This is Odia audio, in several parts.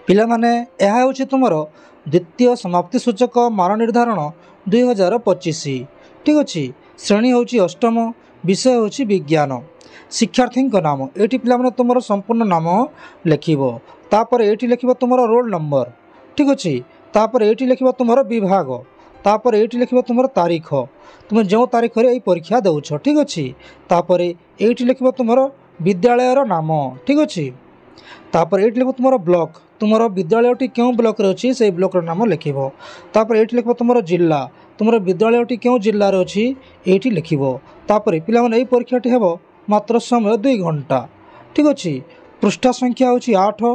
ପିଲାମାନେ ଏହା ହେଉଛି ତୁମର ଦ୍ୱିତୀୟ ସମାପ୍ତି ସୂଚକ ମାନ ନିର୍ଦ୍ଧାରଣ 2025। ଠିକ୍ ଅଛି। ଶ୍ରେଣୀ ହେଉଛି ଅଷ୍ଟମ, ବିଷୟ ହେଉଛି ବିଜ୍ଞାନ। ଶିକ୍ଷାର୍ଥୀଙ୍କ ନାମ ଏଇଠି ପିଲାମାନେ ତୁମର ସମ୍ପୂର୍ଣ୍ଣ ନାମ ଲେଖିବ। ତାପରେ ଏଇଠି ଲେଖିବ ତୁମର ରୋଲ୍ ନମ୍ବର। ଠିକ୍ ଅଛି। ତାପରେ ଏଇଠି ଲେଖିବ ତୁମର ବିଭାଗ। ତାପରେ ଏଇଠି ଲେଖିବ ତୁମର ତାରିଖ, ତୁମେ ଯେଉଁ ତାରିଖରେ ଏଇ ପରୀକ୍ଷା ଦେଉଛ। ଠିକ୍ ଅଛି। ତାପରେ ଏଇଠି ଲେଖିବ ତୁମର ବିଦ୍ୟାଳୟର ନାମ। ଠିକ୍ ଅଛି। ତାପରେ ଏଇଠି ଲେଖିବ ତୁମର ବ୍ଲକ, ତୁମର ବିଦ୍ୟାଳୟଟି କେଉଁ ବ୍ଲକରେ ଅଛି ସେଇ ବ୍ଲକର ନାମ ଲେଖିବ। ତାପରେ ଏଇଠି ଲେଖିବ ତୁମର ଜିଲ୍ଲା, ତୁମର ବିଦ୍ୟାଳୟଟି କେଉଁ ଜିଲ୍ଲାରେ ଅଛି ଏଇଠି ଲେଖିବ। ତାପରେ ପିଲାମାନେ ଏଇ ପରୀକ୍ଷାଟି ହେବ ମାତ୍ର ସମୟ 2 ଘଣ୍ଟା। ଠିକ୍ ଅଛି। ପୃଷ୍ଠା ସଂଖ୍ୟା ହେଉଛି 8,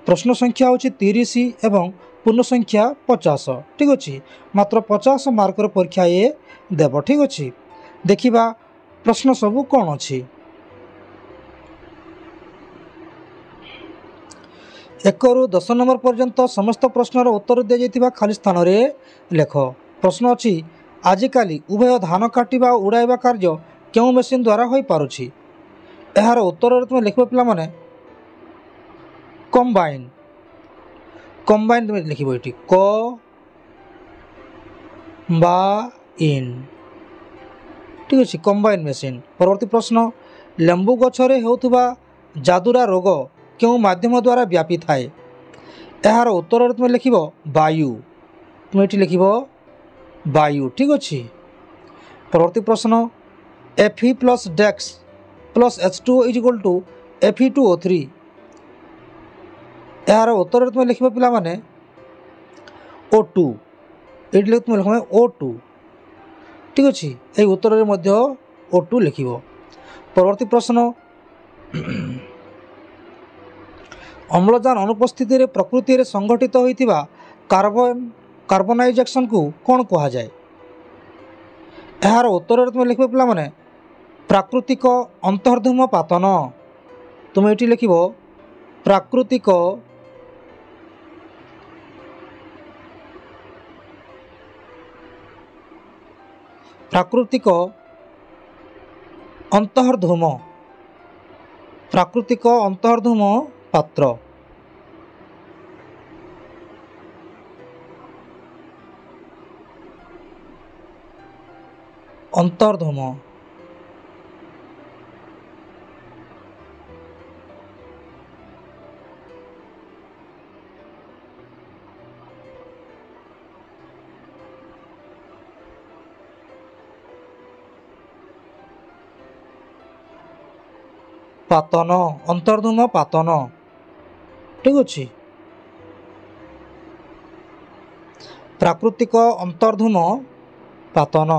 ପ୍ରଶ୍ନ ସଂଖ୍ୟା ହେଉଛି 30 ଏବଂ ପୂର୍ଣ୍ଣ ସଂଖ୍ୟା 50। ଠିକ୍ ଅଛି। ମାତ୍ର 50 ମାର୍କର ପରୀକ୍ଷା ଏ ଦେବ। ଠିକ୍ ଅଛି। ଦେଖିବା ପ୍ରଶ୍ନ ସବୁ କ'ଣ ଅଛି। 1ରୁ 10 ନମ୍ବର ପର୍ଯ୍ୟନ୍ତ ସମସ୍ତ ପ୍ରଶ୍ନର ଉତ୍ତର ଦିଆଯାଇଥିବା ଖାଲି ସ୍ଥାନରେ ଲେଖ। ପ୍ରଶ୍ନ ଅଛି, ଆଜିକାଲି ଉଭୟ ଧାନ କାଟିବା ଓ ଉଡ଼ାଇବା କାର୍ଯ୍ୟ କେଉଁ ମେସିନ୍ ଦ୍ୱାରା ହୋଇପାରୁଛି? ଏହାର ଉତ୍ତରରେ ତୁମେ ଲେଖିବ ପିଲାମାନେ କମ୍ବାଇନ୍। କମ୍ବାଇନ୍ ତୁମେ ଲେଖିବ ଏଠି କମ୍ବାଇନ୍। ଠିକ୍ ଅଛି। Combine machine. ପରବର୍ତ୍ତୀ ପ୍ରଶ୍ନ, ଲେମ୍ବୁ ଗଛରେ ହେଉଥିବା ଯାଦୁରା ରୋଗ କେଉଁ ମାଧ୍ୟମ ଦ୍ୱାରା ବ୍ୟାପିଥାଏ? ଏହାର ଉତ୍ତରରେ ତୁମେ ଲେଖିବ ବାୟୁ। ତୁମେ ଏଠି ଲେଖିବ ବାୟୁ। ଠିକ୍ ଅଛି। ପରବର୍ତ୍ତୀ ପ୍ରଶ୍ନ, Fe plus ଡେକ୍ସ plus H2O = Fe2O3। ଏହାର ଉତ୍ତରରେ ତୁମେ ଲେଖିବ ପିଲାମାନେ O2। ଏଇଠି ତୁମେ ଲେଖିବ O2। ଠିକ୍ ଅଛି। ଏହି ଉତ୍ତରରେ ମଧ୍ୟ O2 ଲେଖିବ। ପରବର୍ତ୍ତୀ ପ୍ରଶ୍ନ, ଅମ୍ଳଜାନ ଅନୁପସ୍ଥିତିରେ ପ୍ରକୃତିରେ ସଂଘଟିତ ହୋଇଥିବା କାର୍ବନାଇଜେସନକୁ କ'ଣ କୁହାଯାଏ? ଏହାର ଉତ୍ତରରେ ତୁମେ ଲେଖିବ ପିଲାମାନେ ପ୍ରାକୃତିକ ଅନ୍ତର୍ଧୂମ ପାତନ। ତୁମେ ଏଠି ଲେଖିବ ପ୍ରାକୃତିକ ଅନ୍ତର୍ଧୂମ ପାତ୍ର। ଅନ୍ତର୍ଧୂମ। ପାତନ, ଅନ୍ତର୍ଧୂମ ପାତନ। ଠିକ୍ ଅଛି। ପ୍ରାକୃତିକ ଅନ୍ତର୍ଧୂମ ପାତନ।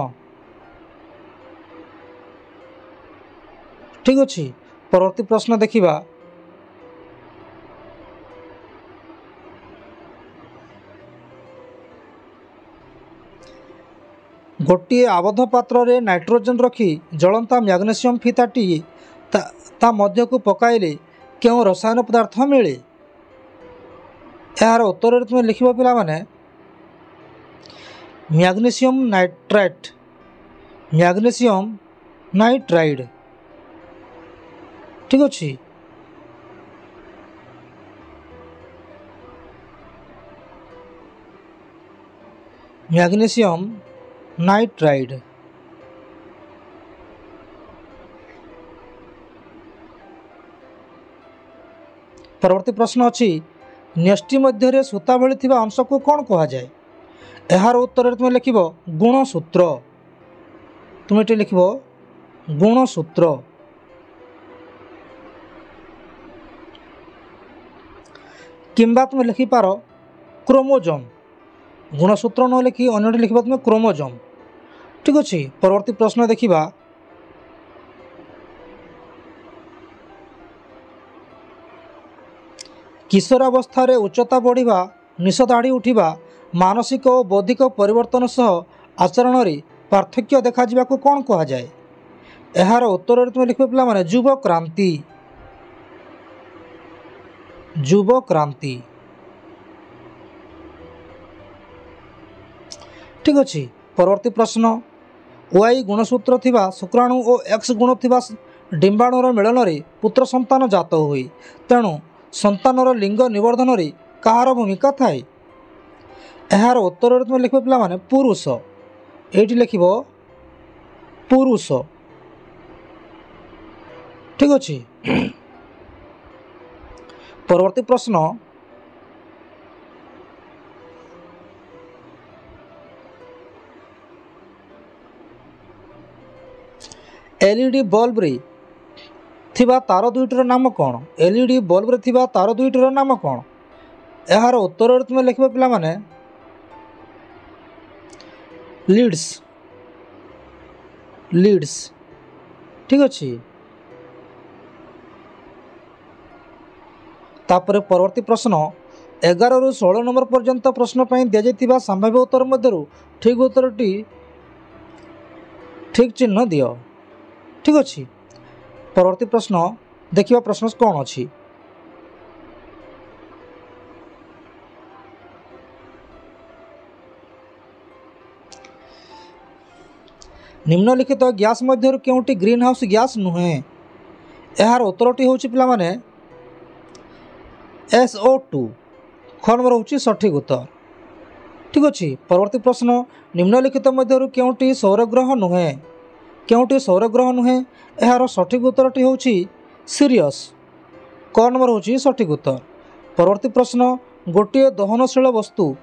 ଠିକ୍ ଅଛି। ପରବର୍ତ୍ତୀ ପ୍ରଶ୍ନ ଦେଖିବା। ଗୋଟିଏ ଆବଦ୍ଧ ପାତ୍ରରେ ନାଇଟ୍ରୋଜେନ୍ ରଖି ଜଳନ୍ତା ମ୍ୟାଗ୍ନେସିୟମ୍ ଫିତାଟିଏ ତା ମଧ୍ୟକୁ ପକାଇଲେ କେଉଁ ରସାୟନ ପଦାର୍ଥ ମିଳେ? ଏହାର ଉତ୍ତରରେ ତୁମେ ଲେଖିବ ପିଲାମାନେ ମ୍ୟାଗ୍ନେସିୟମ୍ ନାଇଟ୍ରାଇଟ୍। Magnesium nitride. ଠିକ୍ ଅଛି। Magnesium nitride. ପରବର୍ତ୍ତୀ ପ୍ରଶ୍ନ ଅଛି, ନ୍ୟଷ୍ଟି ମଧ୍ୟରେ ସୂତା ଭଳି ଥିବା ଅଂଶକୁ କ'ଣ କୁହାଯାଏ? ଏହାର ଉତ୍ତରରେ ତୁମେ ଲେଖିବ ଗୁଣସୂତ୍ର। ତୁମେ ଏଠି ଲେଖିବ ଗୁଣସୂତ୍ର। କିମ୍ବା ତୁମେ ଲେଖିପାର କ୍ରୋମୋଜୋମ୍। ଗୁଣସୂତ୍ର ନ ଲେଖି ଅନ୍ୟଟି ଲେଖିବା ତୁମେ କ୍ରୋମୋଜୋମ୍। ଠିକ୍ ଅଛି। ପରବର୍ତ୍ତୀ ପ୍ରଶ୍ନ ଦେଖିବା। କିଶୋରାବସ୍ଥାରେ ଉଚ୍ଚତା ବଢ଼ିବା, ନିଶ ଦାଢ଼ି ଉଠିବା, ମାନସିକ ଓ ବୌଦ୍ଧିକ ପରିବର୍ତ୍ତନ ସହ ଆଚରଣରେ ପାର୍ଥକ୍ୟ ଦେଖାଯିବାକୁ କ'ଣ କୁହାଯାଏ? ଏହାର ଉତ୍ତରରେ ତୁମେ ଲେଖିବ ପିଲାମାନେ ଯୁବକ୍ରାନ୍ତି। ଯୁବକ୍ରାନ୍ତି। ଠିକ୍ ଅଛି। ପରବର୍ତ୍ତୀ ପ୍ରଶ୍ନ, Y ଗୁଣସୂତ୍ର ଥିବା ଶୁକ୍ରାଣୁ ଓ X ଗୁଣ ଥିବା ଡିମ୍ବାଣୁର ମିଳନରେ ପୁତ୍ର ସନ୍ତାନ ଜାତ ହୁଏ। ତେଣୁ ସନ୍ତାନର ଲିଙ୍ଗ ନିବର୍ଦ୍ଧନରେ कहार भूमिका थाए यार उत्तर तुम लिख पे पुरुष ये लिख पुरुष ठीक अच्छे। परवर्ती प्रश्न एलईडी बल्ब रे थिबा तार दुईटर नाम कौन एलईडी बल्ब रे थिबा तार दुईटर नाम कौन यार उत्तर तुम लिख पे लीड्स लीड्स ठीक अच्छे। तापर परवर्ती प्रश्न 11 ରୁ 16 नंबर पर्यंत प्रश्न पर दि जाइथिबा संभाव्य उत्तर मध्यरु ठीक उत्तरटी ठीक चिन्ह दियो ठीक अच्छे। परवर्ती प्रश्न देखिबा प्रश्न कौन अच्छी निम्नलिखित गैस मध्यरु केउटी ग्रीन हाउस गैस नुहे यार उत्तरटी होची पिला माने SO2 ख नंबर होची सठिक उत्तर ठीक अच्छे। परवर्ती प्रश्न निम्नलिखित मध्यरु केउटी सौरग्रह नुहे केउटी सौरग्रह नुहे यार सठिक उत्तरटी होची सिरियस क नंबर होची सठिक उत्तर। परवर्ती प्रश्न गोटे दहनशील वस्तु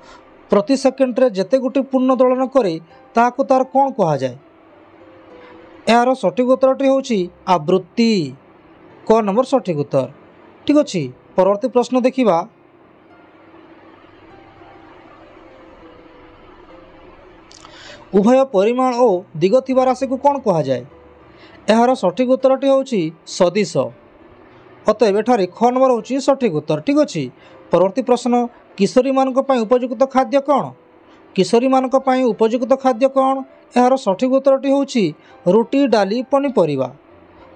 प्रति सेकेंड रे जेते गोटे पूर्ण दलन करे ताकू तार कौन कहा जाए यार सठिक उत्तरटी होची आवृत्ति क नंबर सठिक उत्तर ठीक अच्छे। परवर्ती प्रश्न देखिबा उभय परिमाण और दिग थिबा राशि को कौन कहा जाए यार सठिक उत्तरटी होची सदिश अतएव एठारे ख नंबर होची सठिक उत्तर ठीक अच्छे। परवर्ती प्रश्न किशोरी मानक पई उपयुक्त खाद्य कौन किशोरी मानक पई उपयुक्त खाद्य कौन यार सठिक उत्तरटी होची रुटी डाली पनीपरिबा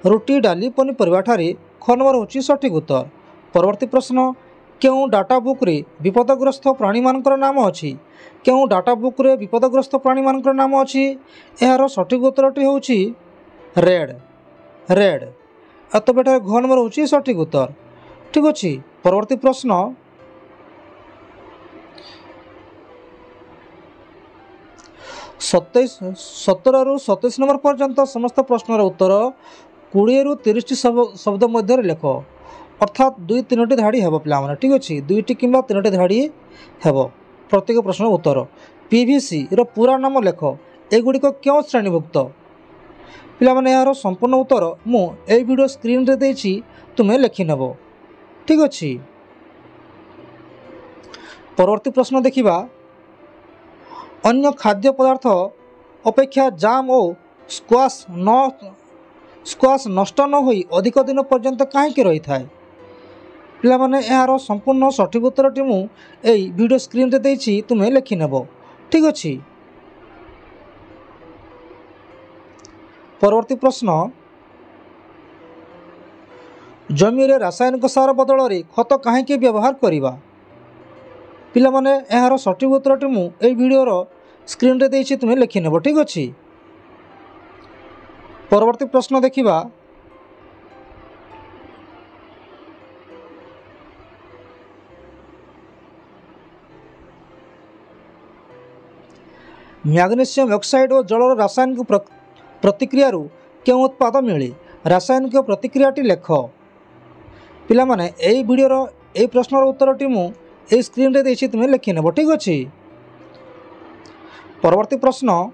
रुटी डाली पनीपरिबा ठारे ख नंबर होची सठिक उत्तर। परवर्ती प्रश्न क्यों डाटा बुक रे विपदग्रस्त प्राणी मानकर नाम अच्छी क्यों डाटा बुक रे विपदग्रस्त प्राणी मानकर नाम अच्छी यार सठिक उत्तरटी होची रेड रेड अतः एठारे घ नंबर होची सठिक उत्तर ठीक अच्छे। परवर्ती प्रश्न 17 ରୁ 27 नंबर पर्यंत समस्त प्रश्नर उत्तर 20 ରୁ 30 शब्द मध्य लेख अर्थात 2-3 धाड़ी हे पे ठीक अच्छे 2 कि 3 धाड़ी हे प्रत्येक प्रश्न उत्तर। पीवीसी रो पूरा नाम लेख एगुड़िक क्यों श्रेणीभुक्त पे यार संपूर्ण उत्तर मुझे वीडियो स्क्रीन रे देछि तुम्हें लिखिनेब ठीक अच्छे। परवर्ती प्रश्न देखिबा अन्य खाद्य पदार्थ अपेक्षा जाम और स्क्वाश नष्ट न होई अधिक दिन पर्यंत कहीं रही थाए पे यार संपूर्ण सठिक उत्तरटी मुझे वीडियो स्क्रीन रे देछि तुम्हें लिखिनेब ठीक अच्छे। परवर्ती प्रश्न जमी रे रासायनिक सार बदल रे खत कहीं व्यवहार करवा पिलामाने यार सठिक उत्तरटी मुझे वीडियोर स्क्रीन रे देछि तुम्हें लिखिनेब ठीक अच्छे। परवर्ती प्रश्न देखिबा मैग्नीशियम ऑक्साइड और जलर रासायनिक प्रतिक्रिया क्यों उत्पाद मिले रासायनिक प्रतिक्रियाटी लेख पिलामाने एई वीडियोर एई प्रश्नर उत्तरटी मुझे स्क्रीन रे देछि तुम्हें लिखिनेब ठीक अच्छे। परवर्ती प्रश्न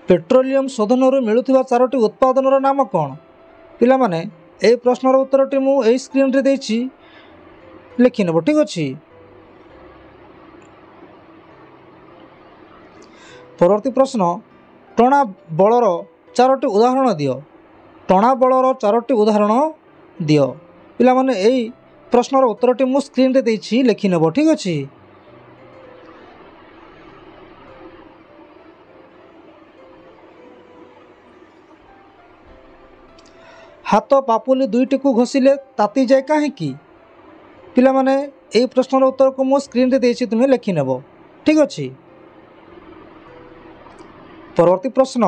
पेट्रोलियम शोधन मिलुथिबा 4टी उत्पादनर नाम कौन पिलामाने एई प्रश्नर उत्तरटी मुझे स्क्रीन रे देछि लिखिनेब ठीक अच्छे। परवर्ती प्रश्न टणा बलर 4टी उदाहरण दियो टणा बलर 4टी उदाहरण दियो पिलामाने एई प्रश्नर उत्तरटी मु स्क्रीन रे देछि लिखिनेब ठीक अच्छे। हाथ पापुली दुईटी को घोषिले ताती जाए कहीं पिलामाने एई प्रश्नर उत्तर को मु स्क्रीन रे देछि तुम्हें लिखिनेब ठीक अच्छे। परवर्ती प्रश्न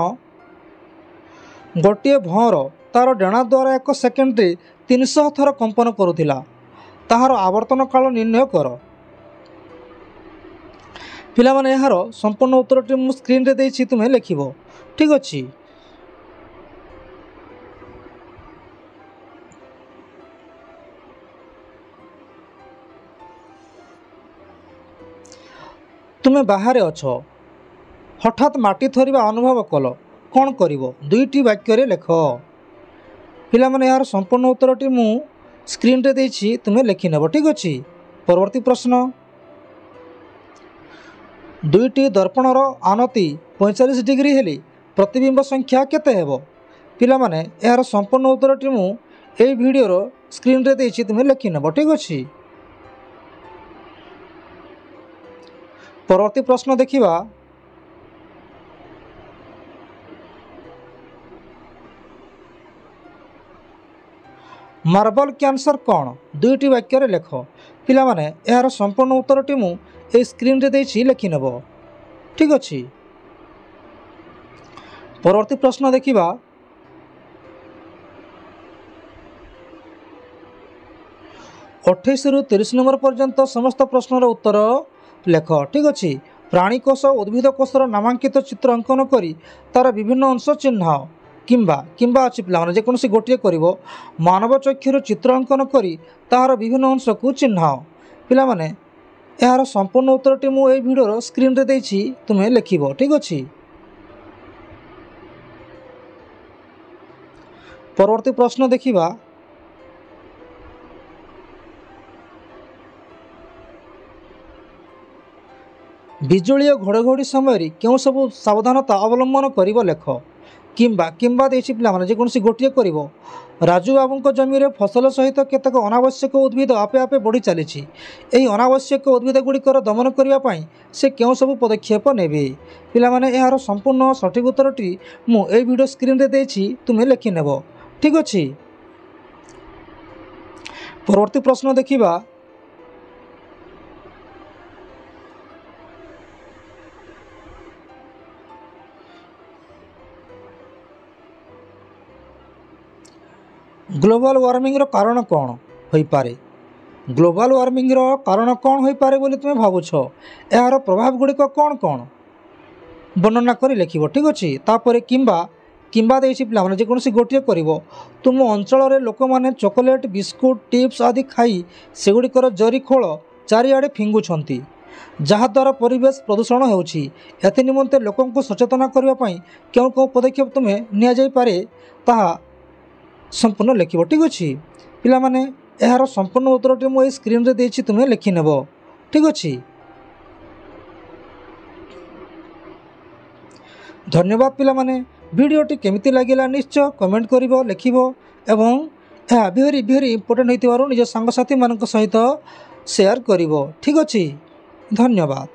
गोटे भौर तार डेणा द्वारा 1 सेकेंड रे 300 थर कंपन करुथिला ତାହାର ଆବର୍ତ୍ତନ କାଳ ନିର୍ଣ୍ଣୟ କର। ପିଲାମାନେ ଏହାର ସମ୍ପୂର୍ଣ୍ଣ ଉତ୍ତରଟି ମୁଁ ସ୍କ୍ରିନ୍ରେ ଦେଇଛି, ତୁମେ ଲେଖିବ। ଠିକ୍ ଅଛି। ତୁମେ ବାହାରେ ଅଛ, ହଠାତ୍ ମାଟି ଥରିବା ଅନୁଭବ କଲ, କ'ଣ କରିବ? 2ଟି ବାକ୍ୟରେ ଲେଖ। ପିଲାମାନେ ଏହାର ସମ୍ପୂର୍ଣ୍ଣ ଉତ୍ତରଟି ମୁଁ ସ୍କ୍ରିନ୍ରେ ଦେଇଛି, ତୁମେ ଲେଖିନେବ। ଠିକ୍ ଅଛି। ପରବର୍ତ୍ତୀ ପ୍ରଶ୍ନ, 2ଟି ଦର୍ପଣର ଆନତି 45 ଡିଗ୍ରୀ ହେଲେ ପ୍ରତିବିମ୍ବ ସଂଖ୍ୟା କେତେ ହେବ? ପିଲାମାନେ ଏହାର ସମ୍ପୂର୍ଣ୍ଣ ଉତ୍ତରଟି ମୁଁ ଏହି ଭିଡ଼ିଓର ସ୍କ୍ରିନ୍ରେ ଦେଇଛି, ତୁମେ ଲେଖିନେବ। ଠିକ୍ ଅଛି। ପରବର୍ତ୍ତୀ ପ୍ରଶ୍ନ ଦେଖିବା, ମାର୍ବଲ କ୍ୟାନ୍ସର କ'ଣ? 2ଟି ବାକ୍ୟରେ ଲେଖ। ପିଲାମାନେ ଏହାର ସମ୍ପୂର୍ଣ୍ଣ ଉତ୍ତରଟି ମୁଁ ଏହି ସ୍କ୍ରିନ୍ରେ ଦେଇଛି, ଲେଖିନେବ। ଠିକ୍ ଅଛି। ପରବର୍ତ୍ତୀ ପ୍ରଶ୍ନ ଦେଖିବା, 28ରୁ 30 ନମ୍ବର ପର୍ଯ୍ୟନ୍ତ ସମସ୍ତ ପ୍ରଶ୍ନର ଉତ୍ତର ଲେଖ। ଠିକ୍ ଅଛି। ପ୍ରାଣୀକୋଷ ଓ ଉଦ୍ଭିଦ କୋଷର ନାମାଙ୍କିତ ଚିତ୍ର ଅଙ୍କନ କରି ତା'ର ବିଭିନ୍ନ ଅଂଶ ଚିହ୍ନାଅ। କିମ୍ବା ଅଛି ପିଲାମାନେ, ଯେକୌଣସି ଗୋଟିଏ କରିବ। ମାନବ ଚକ୍ଷୁର ଚିତ୍ର ଅଙ୍କନ କରି ତାହାର ବିଭିନ୍ନ ଅଂଶକୁ ଚିହ୍ନାଅ। ପିଲାମାନେ ଏହାର ସମ୍ପୂର୍ଣ୍ଣ ଉତ୍ତରଟି ମୁଁ ଏହି ଭିଡ଼ିଓର ସ୍କ୍ରିନ୍ରେ ଦେଇଛି, ତୁମେ ଲେଖିବ। ଠିକ୍ ଅଛି। ପରବର୍ତ୍ତୀ ପ୍ରଶ୍ନ ଦେଖିବା, ବିଜୁଳି ଓ ଘଡ଼ଘଡ଼ି ସମୟରେ କେଉଁ ସବୁ ସାବଧାନତା ଅବଲମ୍ବନ କରିବ ଲେଖ। କିମ୍ବା ଦେଇଛି ପିଲାମାନେ, ଯେକୌଣସି ଗୋଟିଏ କରିବ। ରାଜୁ ବାବୁଙ୍କ ଜମିରେ ଫସଲ ସହିତ କେତେକ ଅନାବଶ୍ୟକ ଉଦ୍ଭିଦ ଆପେ ଆପେ ବଢ଼ି ଚାଲିଛି। ଏହି ଅନାବଶ୍ୟକ ଉଦ୍ଭିଦଗୁଡ଼ିକର ଦମନ କରିବା ପାଇଁ ସେ କେଉଁ ସବୁ ପଦକ୍ଷେପ ନେବେ? ପିଲାମାନେ ଏହାର ସମ୍ପୂର୍ଣ୍ଣ ସଠିକ୍ ଉତ୍ତରଟି ମୁଁ ଏହି ଭିଡ଼ିଓ ସ୍କ୍ରିନ୍ରେ ଦେଇଛି, ତୁମେ ଲେଖିନେବ। ଠିକ୍ ଅଛି। ପରବର୍ତ୍ତୀ ପ୍ରଶ୍ନ ଦେଖିବା, ଗ୍ଲୋବାଲ ୱାର୍ମିଂର କାରଣ କ'ଣ ହୋଇପାରେ? ଗ୍ଲୋବାଲ ୱାର୍ମିଂର କାରଣ କ'ଣ ହୋଇପାରେ ବୋଲି ତୁମେ ଭାବୁଛ? ଏହାର ପ୍ରଭାବ ଗୁଡ଼ିକ କ'ଣ କ'ଣ ବର୍ଣ୍ଣନା କରି ଲେଖିବ। ଠିକ୍ ଅଛି। ତାପରେ କିମ୍ବା ଦେଇଛି ପିଲାମାନେ, ଯେକୌଣସି ଗୋଟିଏ କରିବ। ତୁମ ଅଞ୍ଚଳରେ ଲୋକମାନେ ଚକୋଲେଟ୍, ବିସ୍କୁଟ, ଚିପ୍ସ ଆଦି ଖାଇ ସେଗୁଡ଼ିକର ଜରି ଖୋଳ ଚାରିଆଡ଼େ ଫିଙ୍ଗୁଛନ୍ତି, ଯାହାଦ୍ୱାରା ପରିବେଶ ପ୍ରଦୂଷଣ ହେଉଛି। ଏଥି ନିମନ୍ତେ ଲୋକଙ୍କୁ ସଚେତନ କରିବା ପାଇଁ କେଉଁ ପଦକ୍ଷେପ ତୁମେ ନିଆଯାଇପାରେ ତାହା ସମ୍ପୂର୍ଣ୍ଣ ଲେଖିବ। ଠିକ୍ ଅଛି। ପିଲାମାନେ ଏହାର ସମ୍ପୂର୍ଣ୍ଣ ଉତ୍ତରଟି ମୁଁ ଏହି ସ୍କ୍ରିନ୍ରେ ଦେଇଛି, ତୁମେ ଲେଖିନେବ। ଠିକ୍ ଅଛି। ଧନ୍ୟବାଦ ପିଲାମାନେ। ଭିଡ଼ିଓଟି କେମିତି ଲାଗିଲା ନିଶ୍ଚୟ କମେଣ୍ଟ କରିବ, ଲେଖିବ ଏବଂ ଏହା ଭେରି ଇମ୍ପୋର୍ଟାଣ୍ଟ ହୋଇଥିବାରୁ ନିଜ ସାଙ୍ଗସାଥିମାନଙ୍କ ସହିତ ସେୟାର କରିବ। ଠିକ୍ ଅଛି। ଧନ୍ୟବାଦ।